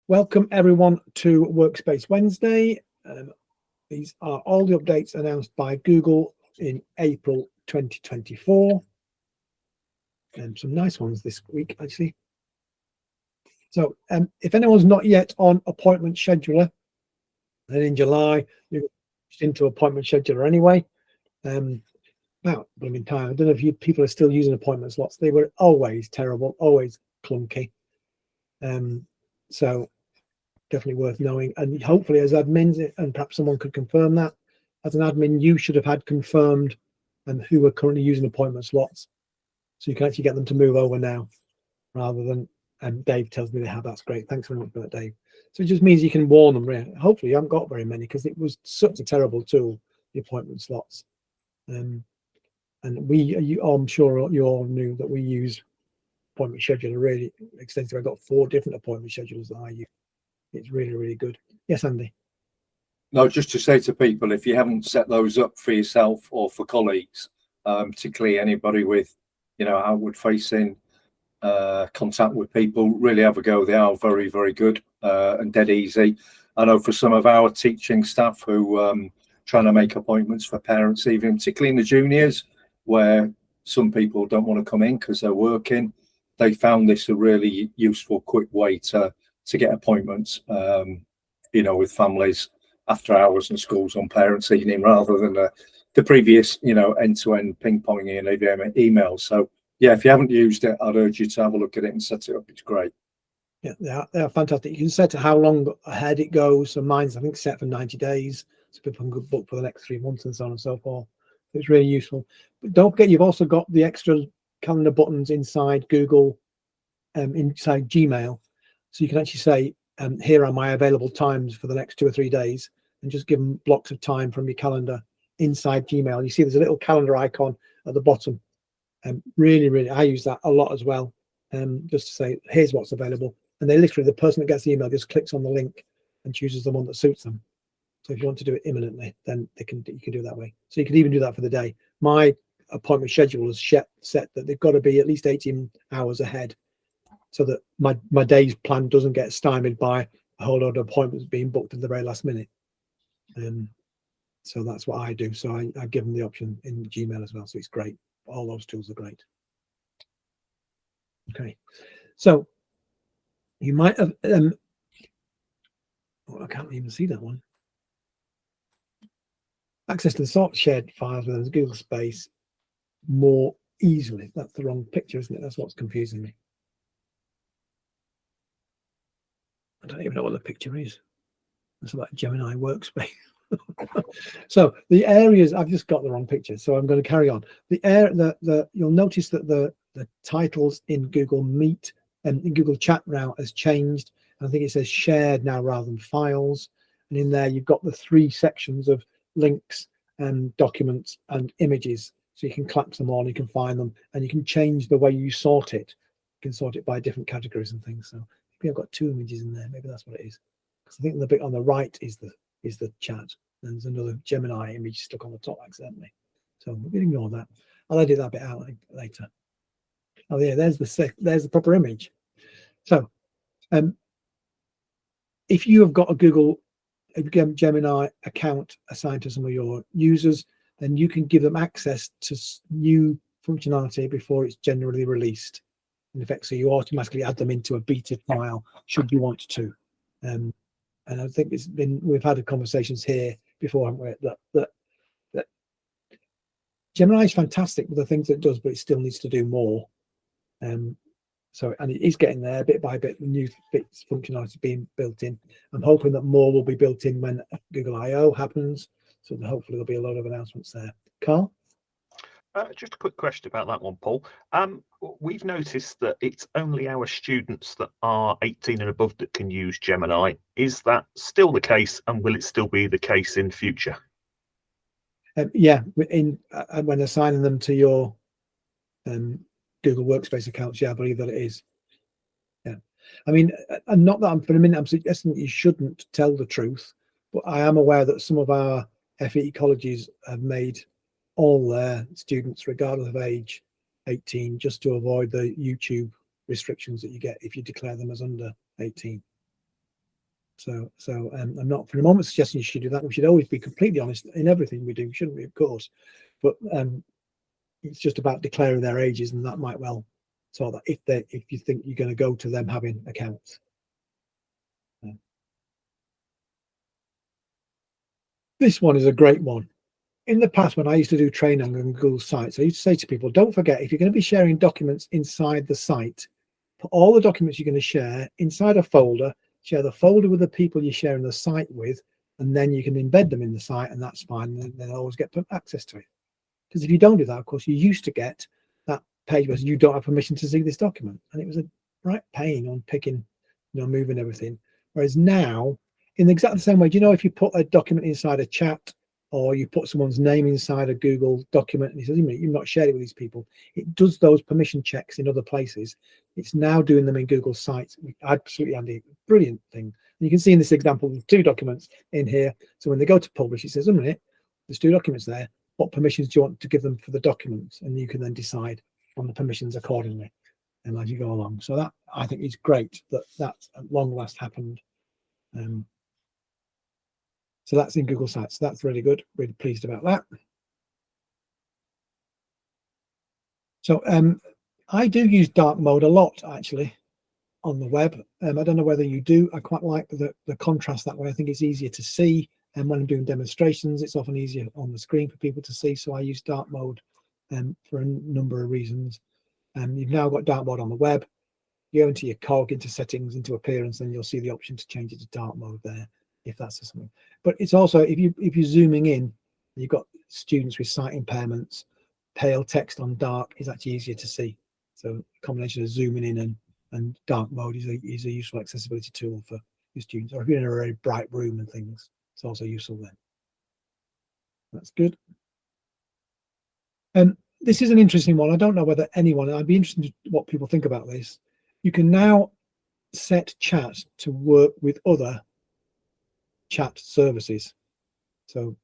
Welcome everyone to Workspace Wednesday. These are all the updates announced by Google in April 2024. And some nice ones this week, actually. So if anyone's not yet on Appointment Scheduler, then in July, you're into Appointment Scheduler anyway. About blooming time. I don't know if people are still using appointment slots. They were always terrible, always clunky. So definitely worth knowing, and hopefully as admins, and perhaps someone could confirm that as an admin, you should have had confirmed who are currently using appointment slots, so you can actually get them to move over now rather than Dave tells me they have. That's great, thanks very much for that, Dave. So it just means you can warn them. Really. Hopefully you haven't got very many, because it was such a terrible tool, the appointment slots. And I'm sure you all knew that we use appointment scheduler really extensively. I've got 4 different appointment schedulers that I use. It's really, really good. Yes, Andy? No, just to say to people, if you haven't set those up for yourself or for colleagues, particularly anybody with, outward facing contact with people, really have a go. They are very, very good and dead easy. I know for some of our teaching staff who trying to make appointments for parents, even particularly in the juniors, where some people don't want to come in because they're working, they found this a really useful, quick way to get appointments, with families after hours and schools on parents' evening, rather than the previous, end-to-end ping-ponging and emails. So, yeah, if you haven't used it, I'd urge you to have a look at it and set it up. It's great. Yeah, they're fantastic. You can set how long ahead it goes. So mine's, I think, set for 90 days. So people can book for the next 3 months and so on and so forth. It's really useful. But don't forget, you've also got the extra calendar buttons inside Google, inside Gmail. So you can actually say, here are my available times for the next 2 or 3 days, and just give them blocks of time from your calendar inside Gmail. You see there's a little calendar icon at the bottom. Really, I use that a lot as well. Just to say, here's what's available. And they literally, the person that gets the email just clicks on the link and chooses the one that suits them. So if you want to do it imminently, then you can do it that way. So you can even do that for the day. My appointment schedule is set that they've got to be at least 18 hours ahead, so that my day's plan doesn't get stymied by a whole lot of appointments being booked at the very last minute. So that's what I do. So I give them the option in Gmail as well. So it's great. All those tools are great. Okay, so you might have I can't even see that one. Access to the sort shared files within Google Space more easily. That's the wrong picture, isn't it? That's what's confusing me. I don't even know what the picture is. It's about Gemini Workspace. So the areas, I've just got the wrong picture, so I'm going to carry on. You'll notice that the titles in Google Meet and in Google Chat now has changed. I think it says shared now rather than files. And in there, you've got the 3 sections of links and documents and images. So you can collapse them all, you can find them, and you can change the way you sort it. You can sort it by different categories and things. So maybe I've got 2 images in there. Maybe that's what it is. Because I think the bit on the right is the chat. And there's another Gemini image stuck on the top accidentally. So we can ignore that. I'll edit that bit out later. Oh yeah, there's the proper image. So if you have got a Gemini account assigned to some of your users, then you can give them access to new functionality before it's generally released. In effect, so you automatically add them into a beta file should you want to. And I think we've had conversations here before, haven't we, that Gemini is fantastic with the things it does, but it still needs to do more. And it is getting there bit by bit. The new bits functionality being built in. I'm hoping that more will be built in when Google I/O happens. So hopefully there'll be a lot of announcements there. Carl? Just a quick question about that one, Paul. We've noticed that it's only our students that are 18 and above that can use Gemini. Is that still the case, and will it still be the case in future? Yeah, when assigning them to your Google Workspace accounts, yeah, I believe that it is. Yeah, I mean, and not that for a minute I'm suggesting that you shouldn't tell the truth, but I am aware that some of our FE colleges have made all their students, regardless of age, 18, just to avoid the YouTube restrictions that you get if you declare them as under 18. So I'm not for a moment suggesting you should do that. We should always be completely honest in everything we do, shouldn't we? Of course, but it's just about declaring their ages, and that might well sort that if you think you're going to go to them having accounts. This one is a great one. In the past, when I used to do training on Google Sites, I used to say to people, don't forget, if you're going to be sharing documents inside the site, put all the documents you're going to share inside a folder, share the folder with the people you're sharing the site with, and then you can embed them in the site, and that's fine. And they'll always get access to it. Because if you don't do that, of course, you used to get that page where you don't have permission to see this document. And it was a right pain on picking, moving everything. Whereas now, in exactly the same way, do you know if you put a document inside a chat, or you put someone's name inside a Google document and it says, you've not shared it with these people, it does those permission checks in other places. It's now doing them in Google Sites. Absolutely, Andy, brilliant thing. And you can see in this example, there's 2 documents in here. So when they go to publish, it says, there's 2 documents there. What permissions do you want to give them for the documents? And you can then decide on the permissions accordingly and as you go along. So that, I think, is great that at long last happened. So that's in Google Sites. That's really good. Really pleased about that. So I do use dark mode a lot, actually, on the web. I don't know whether you do. I quite like the contrast that way. I think it's easier to see. And when I'm doing demonstrations, it's often easier on the screen for people to see. So I use dark mode for a number of reasons. You've now got dark mode on the web. You go into your cog, into settings, into appearance, and you'll see the option to change it to dark mode there, if that's something. But it's also, if you're zooming in, you've got students with sight impairments, pale text on dark is actually easier to see. So a combination of zooming in and dark mode is a useful accessibility tool for your students. Or if you're in a very bright room and things, it's also useful then. That's good. This is an interesting one. I don't know whether anyone, I'd be interested in what people think about this. You can now set chat to work with other chat services. So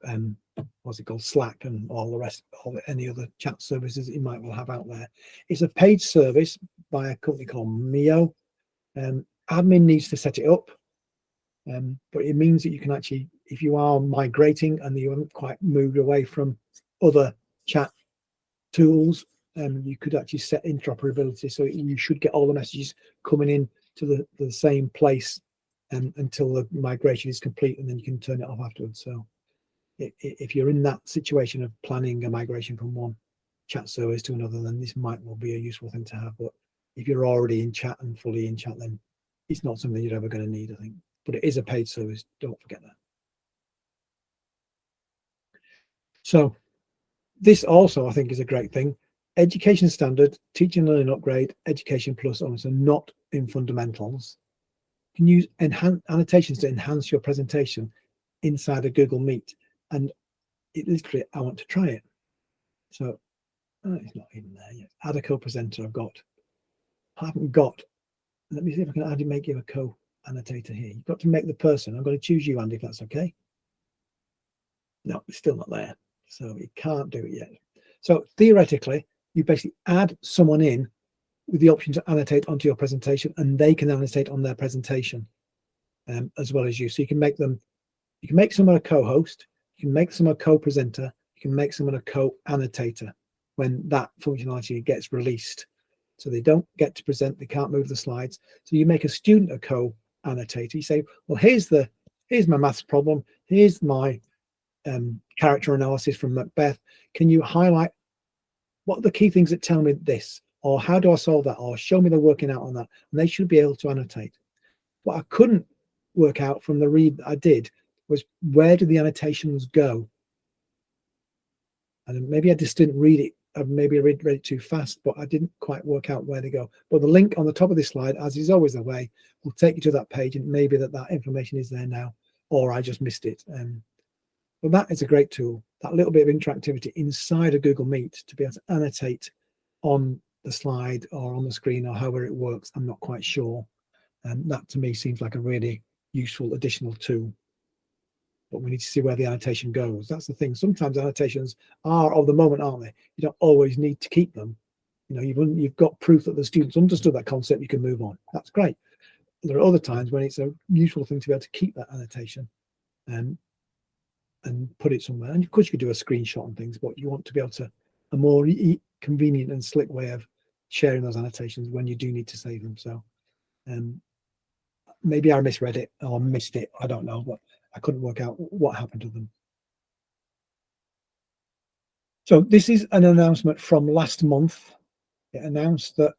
what's it called, Slack and all the rest, any other chat services that you might well have out there. It's a paid service by a company called Mio. Admin needs to set it up, but it means that you can actually, if you are migrating and you haven't quite moved away from other chat tools, you could actually set interoperability, so you should get all the messages coming in to the same place until the migration is complete, and then you can turn it off afterwards. So if you're in that situation of planning a migration from one chat service to another, then this might well be a useful thing to have. But if you're already in chat and fully in chat, then it's not something you're ever going to need, I think. But it is a paid service, don't forget that. So this also, I think, is a great thing. Education standard, teaching and learning upgrade, education plus only, so not in fundamentals. You can use annotations to enhance your presentation inside a Google Meet. And it literally, I want to try it. So it's not even there yet. Add a co-presenter. I haven't got, let me see if I can make you a co-annotator here. You've got to make the person. I'm going to choose you, Andy, if that's okay. No, it's still not there. So you can't do it yet. So theoretically, you basically add someone in with the option to annotate onto your presentation, and they can annotate on their presentation as well as you. So you can make someone a co-host, you can make someone a co-presenter, you can make someone a co-annotator when that functionality gets released. So they don't get to present, they can't move the slides. So you make a student a co-annotator. You say, well, here's my maths problem, here's my character analysis from Macbeth. Can you highlight what are the key things that tell me this, or how do I solve that, or show me the working out on that? And they should be able to annotate. What I couldn't work out from the read that I did was, where do the annotations go? And maybe I just didn't read it. Maybe I read it too fast, but I didn't quite work out where they go. But the link on the top of this slide, as is always the way, will take you to that page, and maybe that information is there now, or I just missed it. But that is a great tool, that little bit of interactivity inside a Google Meet to be able to annotate on the slide or on the screen, or however it works. I'm not quite sure. And that to me seems like a really useful additional tool. But we need to see where the annotation goes. That's the thing. Sometimes annotations are of the moment, aren't they? You don't always need to keep them. You've got proof that the students understood that concept, you can move on. That's great. there are other times when it's a useful thing to be able to keep that annotation and put it somewhere. And of course you could do a screenshot and things, but you want to be able to a more convenient and slick way of sharing those annotations when you do need to save them. So maybe I misread it or missed it. I don't know, but I couldn't work out what happened to them. So this is an announcement from last month. It announced that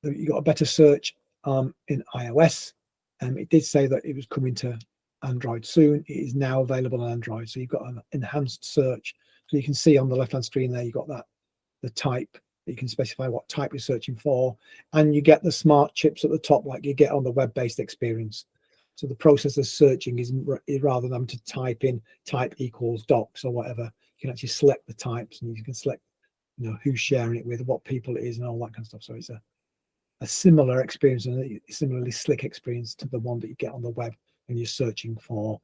you got a better search in iOS. It did say that it was coming to Android soon. It is now available on Android. So you've got an enhanced search. So you can see on the left-hand screen there, you've got the type. You can specify what type you're searching for, and you get the smart chips at the top like you get on the web-based experience. So the process of searching is rather than to type in type equals docs or whatever, you can actually select the types, and you can select, you know, who's sharing it with, what people it is, and all that kind of stuff. So it's a similar experience and a similarly slick experience to the one that you get on the web when you're searching for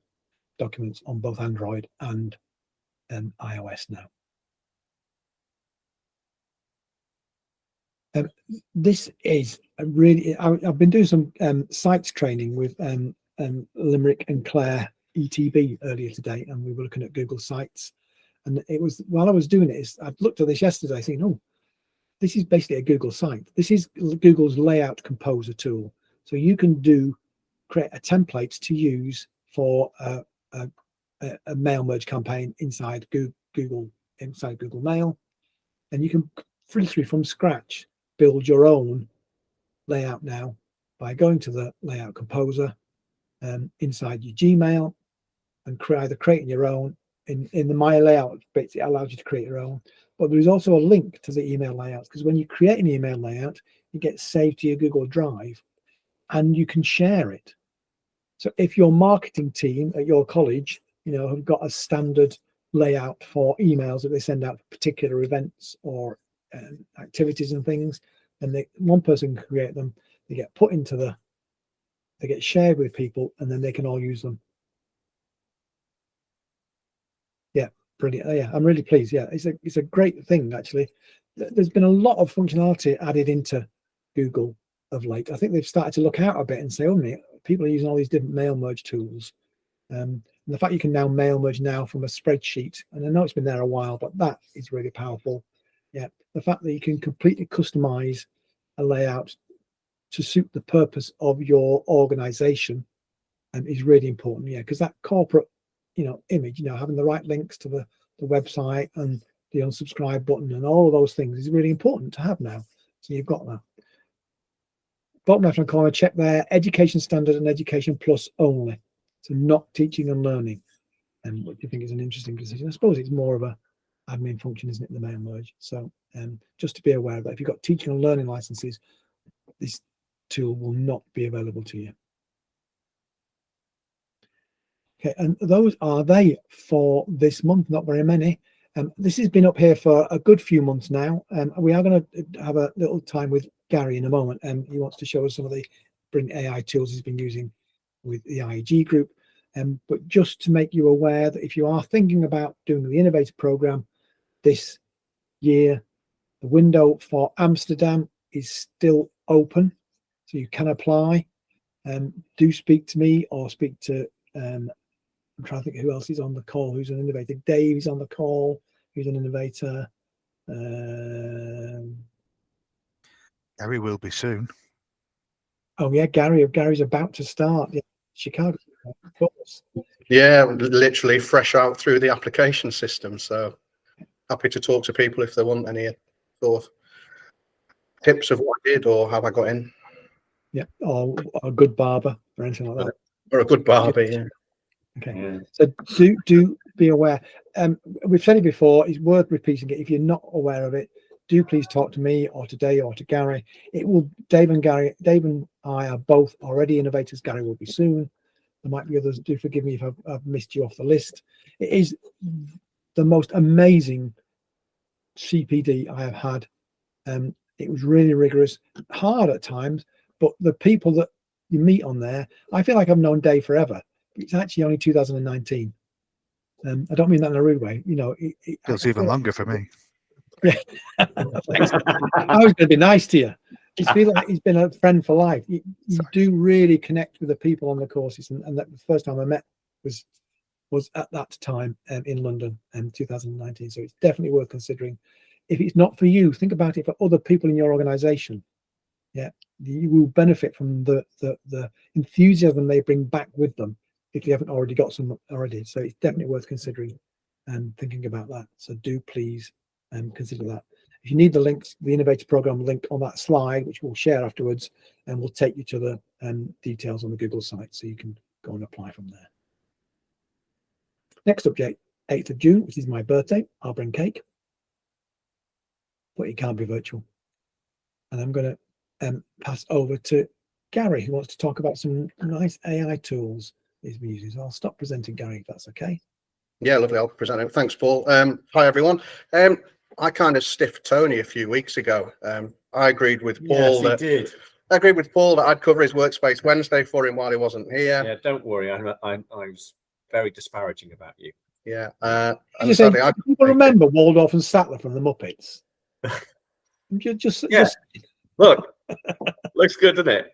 documents on both Android and iOS now. This is a really, I've been doing some sites training with Limerick and Claire ETB earlier today, and we were looking at Google Sites. And it was, while I was doing it, I looked at this yesterday thinking, oh, this is basically a Google site. This is Google's layout composer tool. So you can create a template to use for a mail merge campaign inside Google Mail, and you can literally from scratch build your own layout now by going to the layout composer inside your Gmail and either creating your own in the My Layout bits. It allows you to create your own, but there is also a link to the email layouts, because when you create an email layout, it gets saved to your Google Drive and you can share it. So if your marketing team at your college, you know, have got a standard layout for emails that they send out for particular events or activities and things, and one person can create them, they get put into they get shared with people, and then they can all use them. Yeah, brilliant. Yeah, I'm really pleased. Yeah, it's a great thing actually. There's been a lot of functionality added into Google of late. I think they've started to look out a bit and say, oh, people are using all these different mail merge tools. And the fact you can now mail merge now from a spreadsheet, and I know it's been there a while, but that is really powerful. Yeah, the fact that you can completely customize a layout to suit the purpose of your organization is really important. Yeah, because that corporate, you know, image, you know, having the right links to the website and the unsubscribe button and all of those things is really important to have now. So you've got that. Bottom left hand corner, check there, education standard and education plus only. So not teaching and learning. And what do you think is an interesting decision? I suppose it's more of a admin function, isn't it, the mail merge? So just to be aware of that, if you've got teaching and learning licenses, this tool will not be available to you. Okay, and those are they for this month, not very many. This has been up here for a good few months now. We are going to have a little time with Gary in a moment, and he wants to show us some of the brilliant AI tools he's been using with the IEG group. But just to make you aware that if you are thinking about doing the Innovator program this year, the window for Amsterdam is still open, so you can apply. Do speak to me or speak to I'm trying to think who else is on the call, who's an innovator. Dave is on the call, who's an innovator. Gary will be soon. Oh yeah, Gary's about to start. Yeah, Chicago, of course. Yeah, literally fresh out through the application system. So happy to talk to people if they want any sort of tips of what I did or how I got in. Yeah, or a good barber or anything like that. Or a good barber, yeah. Okay, Yeah. so do be aware. We've said it before, it's worth repeating it. If you're not aware of it, do please talk to me or today or to Gary. It will, Dave and I are both already innovators. Gary will be soon. There might be others. Do forgive me if I've missed you off the list. It is the most amazing CPD I have had. It was really rigorous, hard at times, but the people that you meet on there, I feel like I've known Dave forever. It's actually only 2019. I don't mean that in a rude way. You know, Feels even longer for me. Yeah. Thanks. I was going to be nice to you. He's feeling like he's been a friend for life. You do really connect with the people on the courses, and that the first time I met was at that time in London in 2019. So it's definitely worth considering. If it's not for you, think about it for other people in your organization. Yeah, you will benefit from the enthusiasm they bring back with them if you haven't already got some already. So it's definitely worth considering and thinking about that. So do please consider that. If you need the links, the Innovator Program link on that slide, which we'll share afterwards, and we'll take you to the details on the Google site, so you can go and apply from there. Next update, 8th of June, which is my birthday. I'll bring cake, but it can't be virtual. And I'm going to pass over to Gary, who wants to talk about some nice AI tools he's been using. So I'll stop presenting, Gary, if that's okay. Yeah, lovely. I'll present it. Thanks, Paul. Hi, everyone. I kind of stiffed Tony a few weeks ago. I agreed with Paul that I agreed with Paul that I'd cover his Workspace Wednesday for him while he wasn't here. Yeah, don't worry. I was very disparaging about you. Yeah. And sadly, people remember Waldorf and Sattler from the Muppets. just Look, looks good, doesn't it?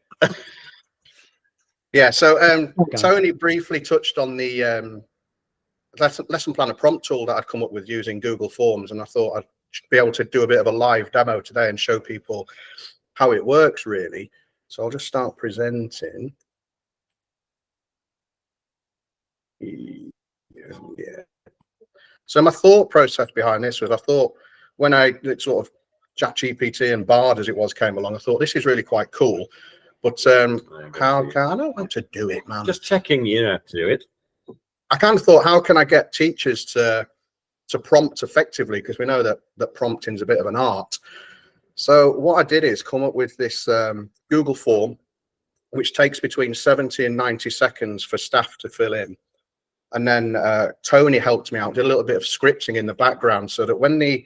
Yeah. So Tony briefly touched on the lesson planner prompt tool that I'd come up with using Google Forms, and I thought I'd be able to do a bit of a live demo today and show people how it works, really. So I'll just start presenting. Yeah. So my thought process behind this was, I thought when it sort of ChatGPT and Bard as it was came along, I thought this is really quite cool. But how can I don't want to do it, man? Just checking you know how to do it. I kind of thought, how can I get teachers to prompt effectively? Because we know that prompting is a bit of an art. So what I did is come up with this Google form, which takes between 70 and 90 seconds for staff to fill in. And then Tony helped me out, did a little bit of scripting in the background, so that when the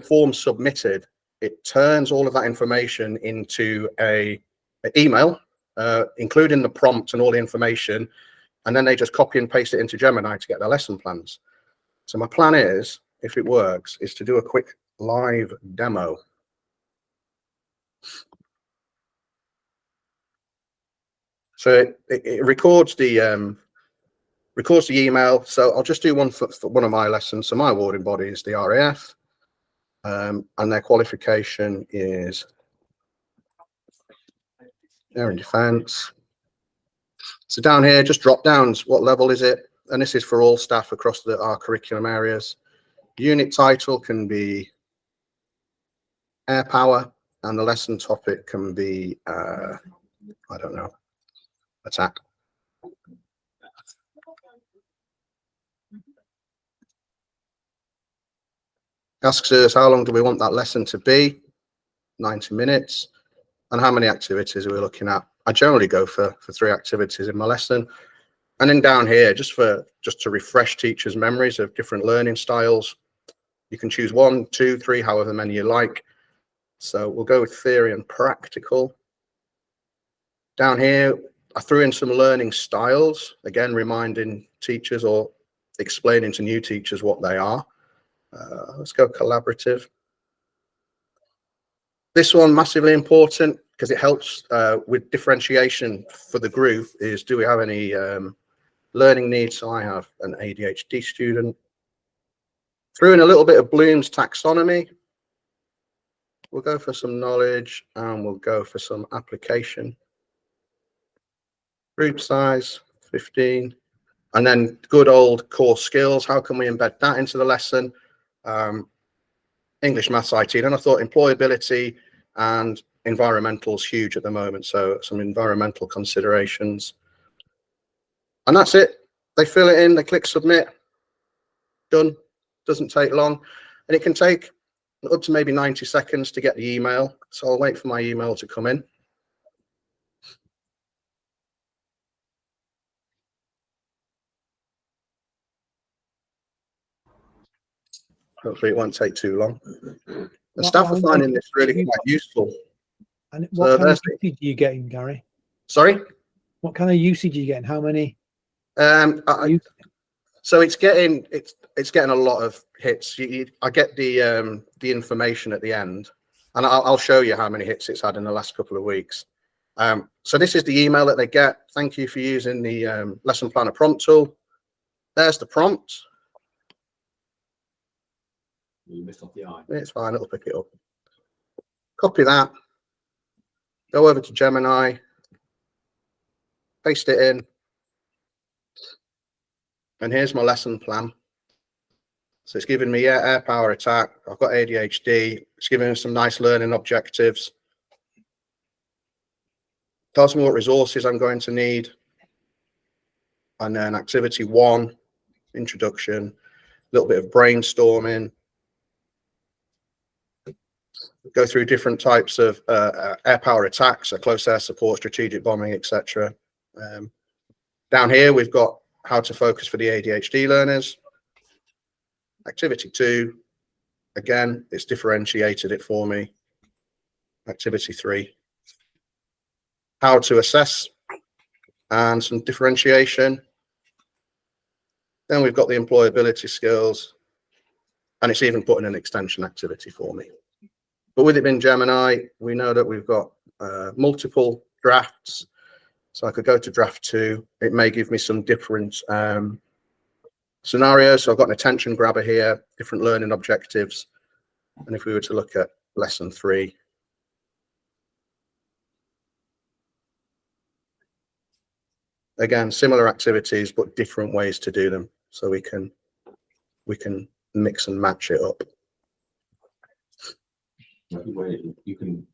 form's submitted, it turns all of that information into an email, including the prompt and all the information. And then they just copy and paste it into Gemini to get their lesson plans. So my plan is, if it works, is to do a quick live demo. So it records the email. So I'll just do one for one of my lessons. So my awarding body is the RAF, and their qualification is Air and Defence. So down here, just drop downs. What level is it? And this is for all staff across our curriculum areas. Unit title can be air power, and the lesson topic can be, I don't know, attack. Asks us how long do we want that lesson to be? 90 minutes. And how many activities are we looking at? I generally go for 3 activities in my lesson. And then down here, just to refresh teachers' memories of different learning styles, you can choose 1, 2, 3, however many you like. So we'll go with theory and practical. Down here, I threw in some learning styles, again, reminding teachers or explaining to new teachers what they are. Let's go collaborative. This one, massively important, because it helps with differentiation for the group, is do we have any learning needs? So I have an ADHD student. Threw in a little bit of Bloom's taxonomy. We'll go for some knowledge, and we'll go for some application. Group size, 15. And then good old core skills. How can we embed that into the lesson? English, maths, IT. And I thought employability and environmental is huge at the moment. So some environmental considerations. And that's it. They fill it in, they click submit. Done. Doesn't take long. And it can take up to maybe 90 seconds to get the email. So I'll wait for my email to come in. Hopefully it won't take too long. The staff are finding this really quite useful. And what kind of usage are you getting, Gary? Sorry? What kind of usage are you getting? How many? So it's getting a lot of hits. I get the information at the end, And I'll show you how many hits it's had in the last couple of weeks. So this is the email that they get. Thank you for using the lesson planner prompt tool. There's the prompt. You missed off the I. It's fine, it'll pick it up. Copy that. Go over to Gemini. Paste it in. And here's my lesson plan. So it's giving me air power attack. I've got ADHD. It's giving me some nice learning objectives. Tells me what resources I'm going to need. And then activity 1, introduction, a little bit of brainstorming. Go through different types of air power attacks, so close air support, strategic bombing, etc. Down here, we've got how to focus for the ADHD learners. Activity 2, again, it's differentiated it for me. Activity 3, how to assess and some differentiation. Then we've got the employability skills, and it's even putting an extension activity for me. But with it being Gemini, we know that we've got multiple drafts. So I could go to draft 2. It may give me some different scenarios. So I've got an attention grabber here, different learning objectives. And if we were to look at lesson 3, again, similar activities, but different ways to do them. So we can mix and match it up. You can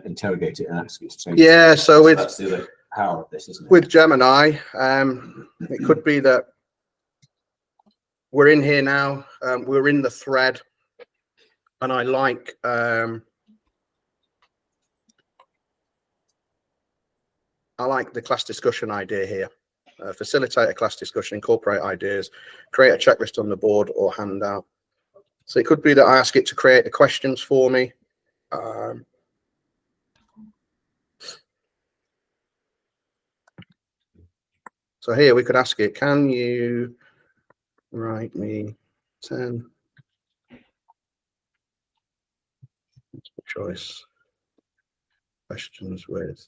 interrogate it and ask it to change. Yeah, so with that's the other power of this, isn't it? With Gemini, it could be that we're in here now. We're in the thread, and I like the class discussion idea here. Facilitate a class discussion, incorporate ideas, create a checklist on the board or handout. So it could be that I ask it to create the questions for me. So here we could ask it, can you write me 10 choice questions with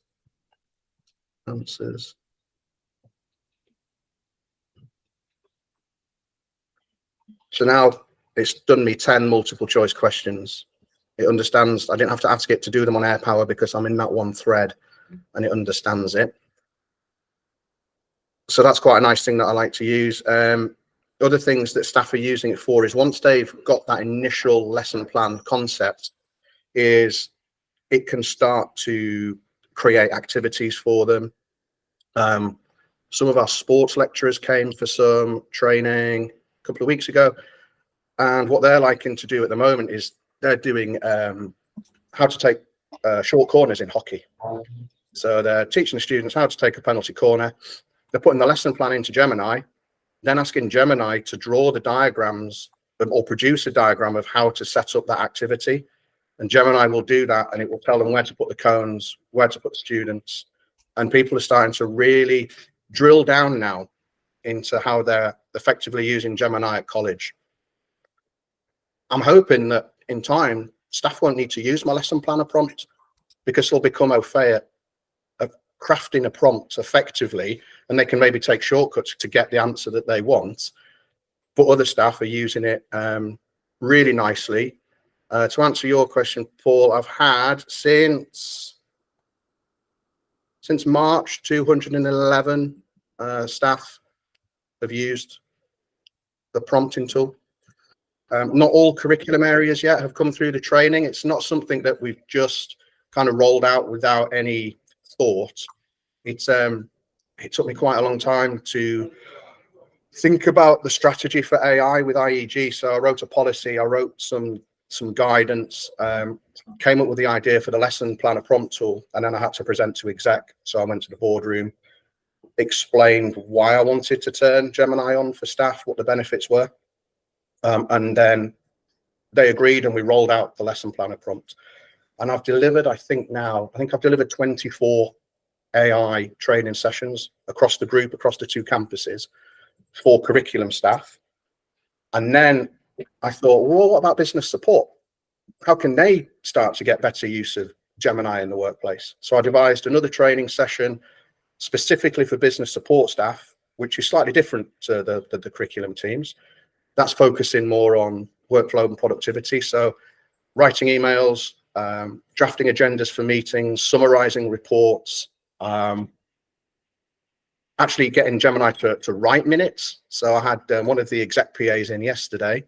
answers? So now it's done me 10 multiple choice questions. It understands. I didn't have to ask it to do them on air power because I'm in that one thread, and it understands it. So that's quite a nice thing that I like to use. Other things that staff are using it for is once they've got that initial lesson plan concept, is it can start to create activities for them. Some of our sports lecturers came for some training a couple of weeks ago, and what they're liking to do at the moment is they're doing how to take short corners in hockey. So they're teaching the students how to take a penalty corner. They're putting the lesson plan into Gemini, then asking Gemini to draw the diagrams or produce a diagram of how to set up that activity. And Gemini will do that, and it will tell them where to put the cones, where to put the students. And people are starting to really drill down now into how they're effectively using Gemini at college. I'm hoping that in time, staff won't need to use my lesson planner prompt because they'll become au fait at crafting a prompt effectively, and they can maybe take shortcuts to get the answer that they want. But other staff are using it really nicely. To answer your question, Paul, I've had since March, 211 staff have used the prompting tool. Not all curriculum areas yet have come through the training. It's not something that we've just kind of rolled out without any thought. It took me quite a long time to think about the strategy for AI with IEG. So I wrote a policy, I wrote some guidance, came up with the idea for the lesson planner prompt tool, and then I had to present to exec. So I went to the boardroom, explained why I wanted to turn Gemini on for staff, what the benefits were. And then they agreed, and we rolled out the lesson planner prompt. And I've delivered, I think I've delivered 24 AI training sessions across the group, across the 2 campuses for curriculum staff. And then I thought, well, what about business support? how can they start to get better use of Gemini in the workplace? So I devised another training session specifically for business support staff, which is slightly different to the curriculum teams. That's focusing more on workflow and productivity. So writing emails, drafting agendas for meetings, summarizing reports, actually getting Gemini to write minutes. So I had one of the exec PAs in yesterday.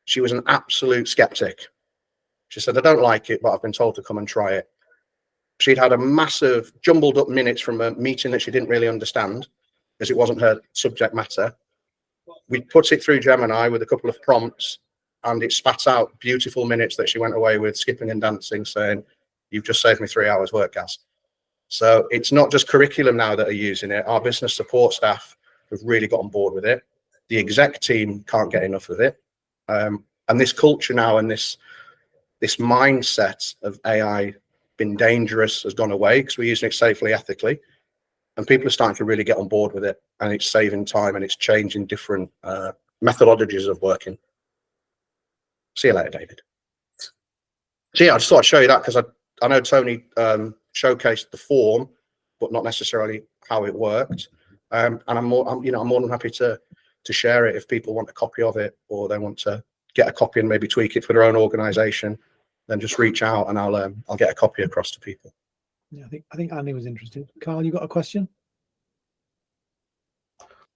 She was an absolute skeptic. She said, I don't like it, but I've been told to come and try it. She'd had a massive jumbled up minutes from a meeting that she didn't really understand because it wasn't her subject matter. We put it through Gemini with a couple of prompts and it spat out beautiful minutes that she went away with, skipping and dancing, saying, you've just saved me 3 hours work, Gaz. So it's not just curriculum now that are using it. Our business support staff have really got on board with it. The exec team can't get enough of it. And this culture now and this mindset of AI being dangerous has gone away because we're using it safely, ethically. And people are starting to really get on board with it. And it's saving time and it's changing different methodologies of working. See you later, David. So yeah, I just thought I'd show you that because I know Tony showcased the form, but not necessarily how it worked. And I'm more than happy to share it if people want a copy of it or they want to get a copy and maybe tweak it for their own organization. Then just reach out and I'll get a copy across to people. Yeah, I think Andy was interested. Carl, you got a question?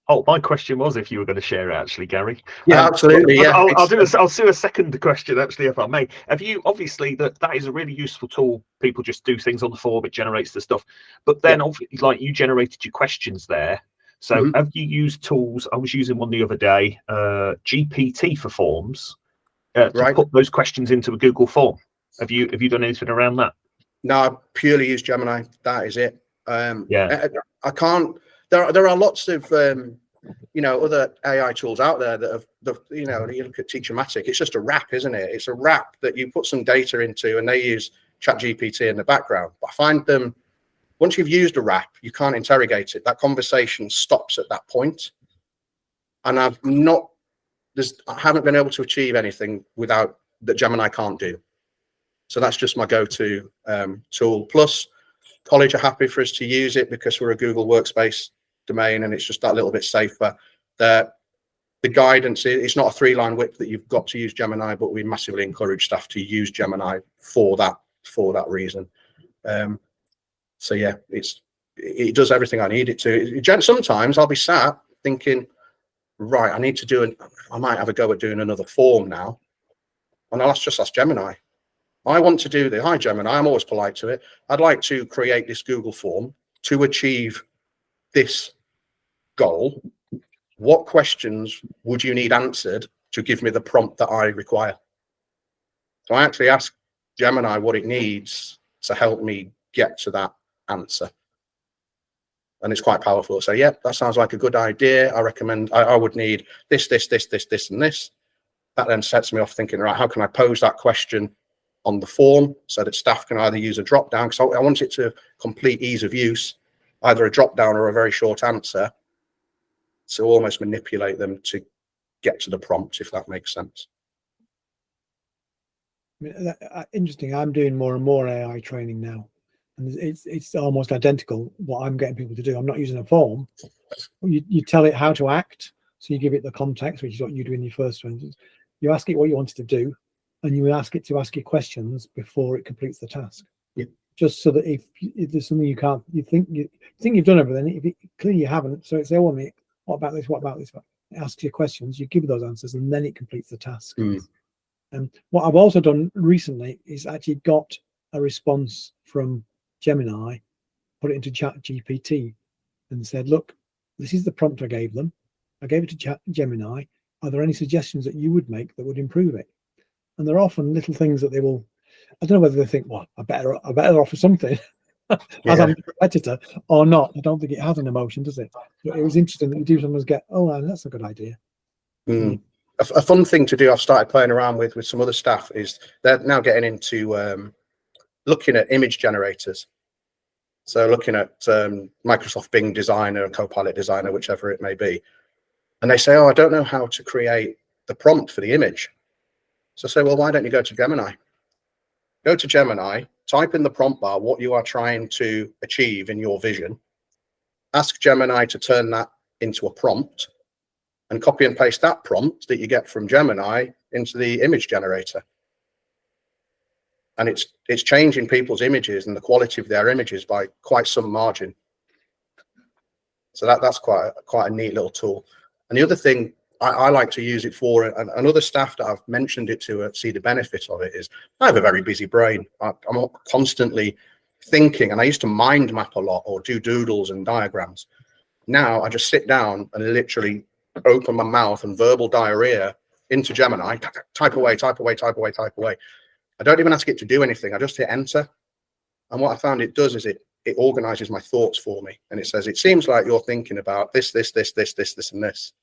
Oh, my question was if you were going to share it, actually, Gary. Yeah, absolutely. Yeah, I'll do a second question, actually, if I may. Have you obviously that is a really useful tool. People just do things on the form; it generates the stuff. But then, obviously, like you generated your questions there. So, have you used tools? I was using one the other day, GPT for forms, to put those questions into a Google form. Have you done anything around that? No, I purely use Gemini. That is it. Yeah, I can't. There are lots of other AI tools out there that have you look at Teachermatic. It's just a wrap, isn't it? It's a wrap that you put some data into, and they use ChatGPT in the background. But I find them once you've used a wrap, you can't interrogate it. That conversation stops at that point, and I haven't been able to achieve anything without that Gemini can't do. So that's just my go-to tool. Plus, college are happy for us to use it because we're a Google Workspace domain and it's just that little bit safer. The guidance, it's not a 3-line whip that you've got to use Gemini, but we massively encourage staff to use Gemini for that reason. So yeah, it does everything I need it to. Sometimes I'll be sat thinking, right, I might have a go at doing another form now. And I'll just ask Gemini. I want to do hi Gemini, I'm always polite to it. I'd like to create this Google form to achieve this goal. What questions would you need answered to give me the prompt that I require? So I actually ask Gemini what it needs to help me get to that answer. And it's quite powerful. So yeah, that sounds like a good idea. I recommend, I would need this, and this. That then sets me off thinking, right, how can I pose that question on the form so that staff can either use a drop down, because I want it to complete ease of use, either a drop down or a very short answer, to almost manipulate them to get to the prompt, if that makes sense. Interesting. I'm doing more and more AI training now, and it's almost identical what I'm getting people to do. I'm not using a form. You tell it how to act, so you give it the context, which is what you do in your first sentence. You ask it what you want it to do, and you ask it to ask you questions before it completes the task. Yeah. Just so that if there's something you think you've done everything, if clearly you haven't, so it's say, well, what about this? What about this? It asks you questions, you give those answers, and then it completes the task. And what I've also done recently is actually got a response from Gemini, put it into ChatGPT, and said, look, this is the prompt I gave them. I gave it to Gemini. Are there any suggestions that you would make that would improve it? And there are often little things that they will, I don't know whether they think, well, I better offer something as I'm a competitor or not. I don't think it has an emotion, does it? But it was interesting that you do sometimes get, oh, that's a good idea. A fun thing to do, I've started playing around with some other staff, is they're now getting into looking at image generators. So looking at Microsoft Bing Designer, Copilot Designer, whichever it may be. And they say, oh, I don't know how to create the prompt for the image. So I say, well, why don't you go to Gemini? go to Gemini, type in the prompt bar what you are trying to achieve in your vision, ask Gemini to turn that into a prompt, and copy and paste that prompt that you get from Gemini into the image generator. And it's changing people's images and the quality of their images by quite some margin. So that's quite a neat little tool. And the other thing I like to use it for, and other staff that I've mentioned it to see the benefit of it, is I have a very busy brain. I'm constantly thinking, and I used to mind map a lot or do doodles and diagrams. Now I just sit down and literally open my mouth and verbal diarrhea into Gemini, type away, type away, type away, type away. I don't even ask it to do anything. I just hit enter. And what I found it does is it organizes my thoughts for me. And it says, it seems like you're thinking about this, and this.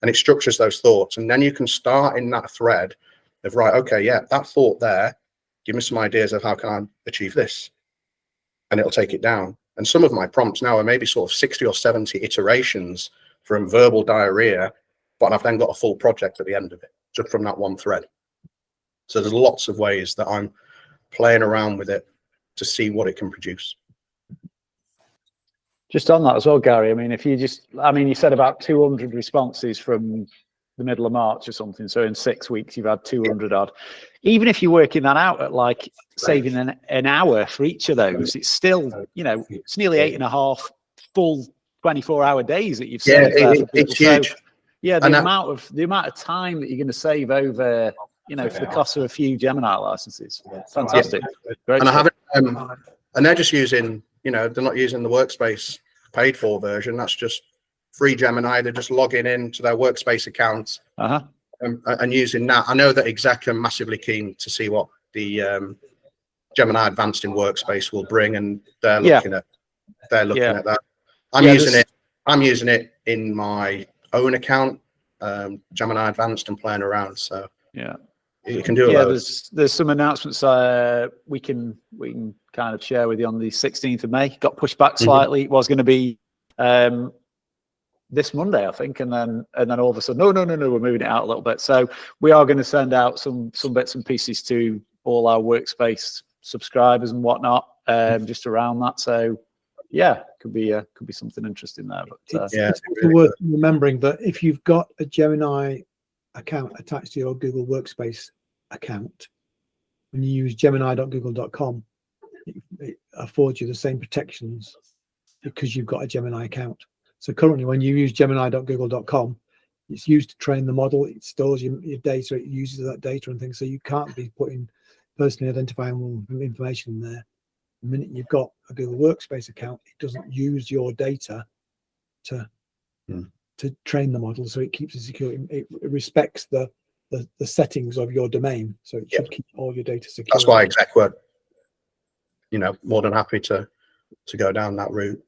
And it structures those thoughts. And then you can start in that thread of, right, okay, yeah, that thought there, give me some ideas of how can I achieve this? And it'll take it down. And some of my prompts now are maybe sort of 60 or 70 iterations from verbal diarrhea, but I've then got a full project at the end of it, just from that one thread. So there's lots of ways that I'm playing around with it to see what it can produce. Just on that as well, Gary, I mean, if you just, I mean, you said about 200 responses from the middle of March or something. So in 6 weeks, you've had 200 odd. Even if you're working that out at like saving an hour for each of those, it's still, you know, it's nearly 8.5 full 24-hour days that you've saved. Yeah, it's huge. So, yeah, the amount of time that you're going to save over, you know, for the cost of a few Gemini licenses. Fantastic. Great. And I haven't, and they're just using, you know, they're not using the Workspace paid for version. That's just free Gemini. They're just logging into their Workspace accounts and using that. I know that exec are massively keen to see what the Gemini Advanced in Workspace will bring, and they're looking at that. I'm using it in my own account, Gemini Advanced, and playing around. So yeah. You can do there's some announcements we can kind of share with you on the 16th of May. Got pushed back slightly. It was going to be this Monday, I think, and then all of a sudden, no, we're moving it out a little bit. So we are going to send out some bits and pieces to all our Workspace subscribers and whatnot, just around that. So yeah, could be something interesting there. But it's worth remembering that if you've got a Gemini account attached to your Google Workspace account, when you use gemini.google.com, it affords you the same protections because you've got a Gemini account. So currently, when you use gemini.google.com, it's used to train the model. It stores your data. It uses that data and things. So you can't be putting personally identifiable information in there. The minute you've got a Google Workspace account, it doesn't use your data to train the model, so it keeps it secure. It respects the settings of your domain, so it should keep all your data secure. That's why exec were, you know, more than happy to go down that route.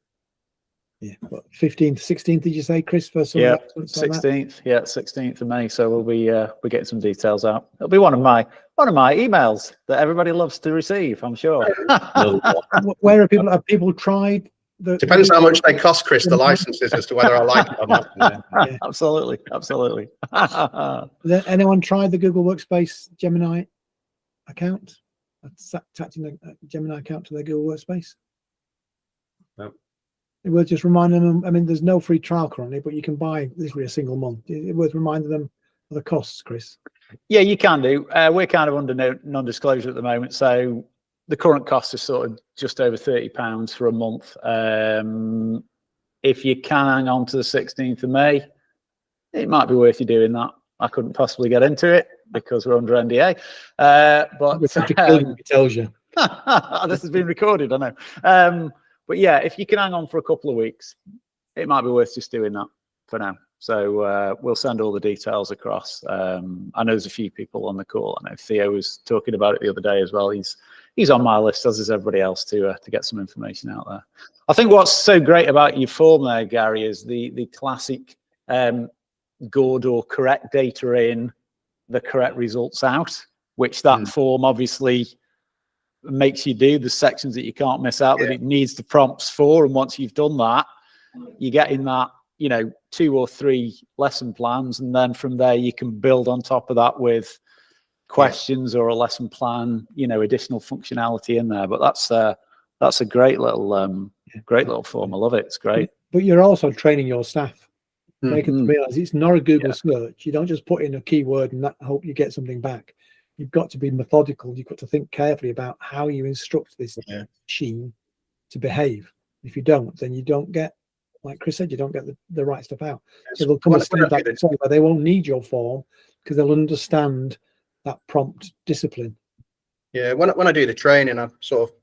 Yeah, but 15th, 16th, did you say, Chris? For some 16th, 16th of May. So we'll be getting some details out. It'll be one of my emails that everybody loves to receive, I'm sure. Where are people? Have people tried? Depends how much they cost, Chris, the licenses, as to whether I like it or not. Yeah. Absolutely. Has anyone tried the Google Workspace Gemini account? Attaching a Gemini account to their Google Workspace? No. It worth just reminding them. I mean, there's no free trial currently, but you can buy literally a single month. It's worth reminding them of the costs, Chris. Yeah, you can do. We're kind of under non-disclosure at the moment, so the current cost is sort of just over £30 for a month. If you can hang on to the 16th of May, it might be worth you doing that. I couldn't possibly get into it because we're under NDA. But it tells you. This has been recorded, I know. But yeah, if you can hang on for a couple of weeks, it might be worth just doing that for now. So we'll send all the details across. I know there's a few people on the call. I know Theo was talking about it the other day as well. He's on my list, as is everybody else, to get some information out there. I think what's so great about your form there, Gary, is the classic good or correct data in, the correct results out, which that form obviously makes you do. The sections that you can't miss out that it needs the prompts for. And once you've done that, you get in that, 2 or 3 lesson plans, and then from there you can build on top of that with questions or a lesson plan, additional functionality in there. But that's a great little form. I love it. It's great. But you're also training your staff, Mm. making them realize it's not a Google search. You don't just put in a keyword and hope you get something back. You've got to be methodical. You've got to think carefully about how you instruct this machine to behave. If you don't, then you don't get, like Chris said, you don't get the right stuff out. So they'll come a step back and say, but they won't need your form because they'll understand that prompt discipline. Yeah, when I do the training, I sort of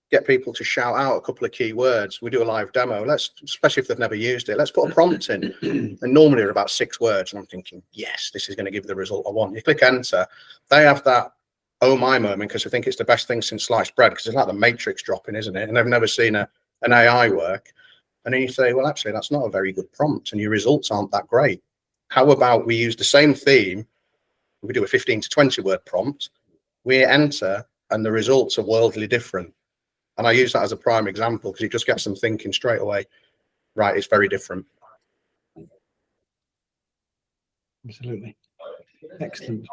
get people to shout out a couple of key words. We do a live demo. Especially if they've never used it, let's put a prompt in. And normally they're about 6 words. And I'm thinking, yes, this is going to give the result I want. You click enter. They have that oh my moment because I think it's the best thing since sliced bread, because it's like the matrix dropping, isn't it? And they've never seen an AI work. And then you say, well, actually, that's not a very good prompt and your results aren't that great. How about we use the same theme? We do a 15 to 20 word prompt. We enter and the results are worldly different. And I use that as a prime example because it just gets them thinking straight away, right, it's very different. Absolutely. Excellent.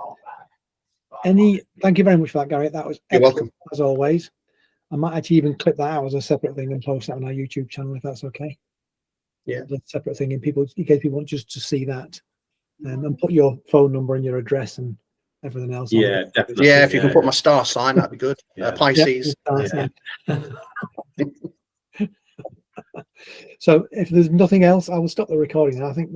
Thank you very much for that, Gary. That was You're excellent, welcome. as always. I might actually even clip that out as a separate thing and post that on our YouTube channel if that's okay. Yeah. A separate thing in case people want just to see that, and put your phone number and your address and everything else. Yeah, definitely. Yeah, if you can put my star sign, that'd be good. Yeah. Pisces. So if there's nothing else, I will stop the recording now. I think